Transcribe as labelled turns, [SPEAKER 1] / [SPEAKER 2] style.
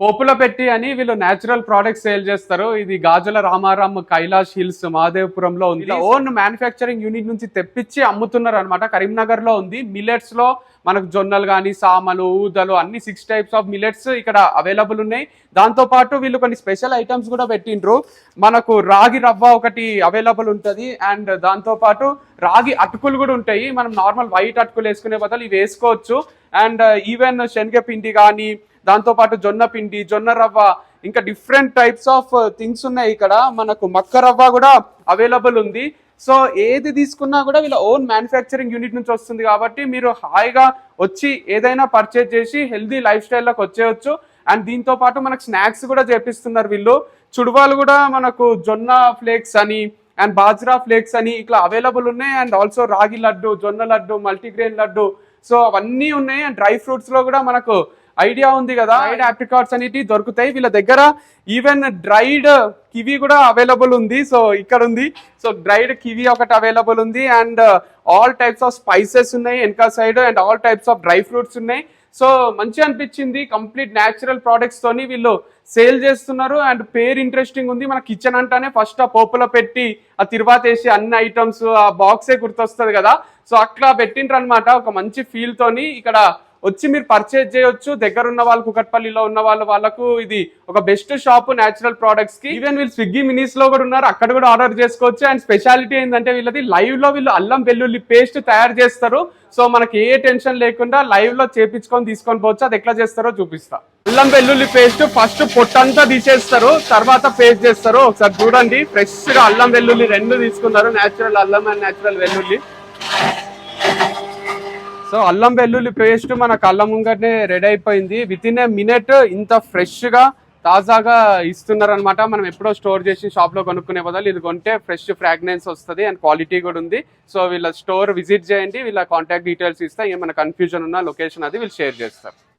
[SPEAKER 1] పోపుల పెట్టి అని వీళ్ళు నేచురల్ ప్రోడక్ట్స్ సేల్ చేస్తారు. ఇది గాజుల రామారాం కైలాష్ హిల్స్ మహాదేవపురంలో ఉంది. ఓన్ మ్యానుఫ్యాక్చరింగ్ యూనిట్ నుంచి తెప్పించి అమ్ముతున్నారు అనమాట. కరీంనగర్ లో ఉంది. మిల్లెట్స్ లో మనకు జొన్నలు కానీ, సామలు, ఊదలు అన్ని 6 టైప్స్ ఆఫ్ మిల్లెట్స్ ఇక్కడ అవైలబుల్ ఉన్నాయి. దాంతో పాటు వీళ్ళు కొన్ని స్పెషల్ ఐటమ్స్ కూడా పెట్టిండ్రు. మనకు రాగి రవ్వ ఒకటి అవైలబుల్ ఉంటుంది. అండ్ దాంతో పాటు రాగి అటుకులు కూడా ఉంటాయి. మనం నార్మల్ వైట్ అటుకులు వేసుకునే బదులు ఇవి వేసుకోవచ్చు. అండ్ ఈవెన్ శనగపిండి కానీ, దాంతో పాటు జొన్న పిండి, జొన్న రవ్వ, ఇంకా డిఫరెంట్ టైప్స్ ఆఫ్ థింగ్స్ ఉన్నాయి. ఇక్కడ మనకు మక్క రవ్వ కూడా అవైలబుల్ ఉంది. సో ఏది తీసుకున్నా కూడా వీళ్ళ ఓన్ మ్యానుఫ్యాక్చరింగ్ యూనిట్ నుంచి వస్తుంది. కాబట్టి మీరు హాయిగా వచ్చి ఏదైనా పర్చేజ్ చేసి హెల్దీ లైఫ్ స్టైల్లోకి వచ్చేయచ్చు. అండ్ దీంతో పాటు మనకు స్నాక్స్ కూడా చేపిస్తున్నారు వీళ్ళు. చుడువాలు కూడా మనకు జొన్న ఫ్లేక్స్ అని అండ్ బాజ్రా ఫ్లేక్స్ అని ఇట్లా అవైలబుల్ ఉన్నాయి. అండ్ ఆల్సో రాగి లడ్డు, జొన్న లడ్డు, మల్టీగ్రెయిన్ లడ్డు, సో అవన్నీ ఉన్నాయి. అండ్ డ్రై ఫ్రూట్స్ లో కూడా మనకు ఐడియా ఉంది కదా, డ్రైడ్ ఆప్రికాట్స్ అనేవి దొరుకుతాయి వీళ్ళ దగ్గర. ఈవెన్ డ్రైడ్ కివీ కూడా అవైలబుల్ ఉంది. సో ఇక్కడ ఉంది. సో డ్రైడ్ కివీ ఒకటి అవైలబుల్ ఉంది. And all types of spices ఉన్నాయి వెనక side. And all types of dry fruits ఉన్నాయి. సో మంచిగా అనిపించింది. కంప్లీట్ న్యాచురల్ ప్రోడక్ట్స్ తోని వీళ్ళు సేల్ చేస్తున్నారు. అండ్ పేరు ఇంట్రెస్టింగ్ ఉంది. మన కిచెన్ అంటానే ఫస్ట్ ఆ పోపులో పెట్టి ఆ తిరువాత వేసి అన్ని ఐటమ్స్ ఆ బాక్సే గుర్తొస్తుంది కదా. సో అట్లా పెట్టిండ్రు అనమాట. ఒక మంచి ఫీల్ తోని ఇక్కడ వచ్చి మీరు పర్చేజ్ చేయొచ్చు. దగ్గర ఉన్న వాళ్ళు, కుకట్పల్లిలో ఉన్న వాళ్ళకు ఇది ఒక బెస్ట్ షాప్ న్యాచురల్ ప్రోడక్ట్స్ కి. ఈవెన్ వీళ్ళు స్విగ్గీ మినీస్ లో కూడా ఉన్నారు, అక్కడ కూడా ఆర్డర్ చేసుకోవచ్చు. అండ్ స్పెషాలిటీ ఏంటంటే వీళ్ళది లైవ్ లో వీళ్ళు అల్లం వెల్లుల్లి పేస్ట్ తయారు చేస్తారు. సో మనకి ఏ టెన్షన్ లేకుండా లైవ్ లో చేపించుకొని తీసుకొని పోవచ్చు. అది ఎట్లా చేస్తారో చూపిస్తా. అల్లం వెల్లుల్లి పేస్ట్ ఫస్ట్ పొట్టంతా తీసేస్తారు, తర్వాత పేస్ట్ చేస్తారు. ఒకసారి చూడండి. ఫ్రెష్ గా అల్లం వెల్లుల్లి రెండు తీసుకున్నారు, న్యాచురల్ అల్లం అండ్ న్యాచురల్ వెల్లుల్లి. సో అల్లం వెల్లుల్లి పేస్ట్ మన కళ్ళ ముంగటనే రెడీ అయిపోయింది. విత్ ఇన్ ఏ మినిట్ ఇంత ఫ్రెష్ గా తాజాగా ఇస్తున్నారు అనమాట. మనం ఎప్పుడో స్టోర్ చేసి షాప్ లో కొనుక్కునే బదులు ఇది కొంటే ఫ్రెష్ ఫ్రాగ్రెన్స్ వస్తుంది. అండ్ క్వాలిటీ కూడా ఉంది. సో వీళ్ళ స్టోర్ విజిట్ చేయండి. వీళ్ళ కాంటాక్ట్ డీటెయిల్స్ ఇస్తే ఏమైనా కన్ఫ్యూజన్ ఉన్న లొకేషన్ అది వీళ్ళు షేర్ చేస్తారు.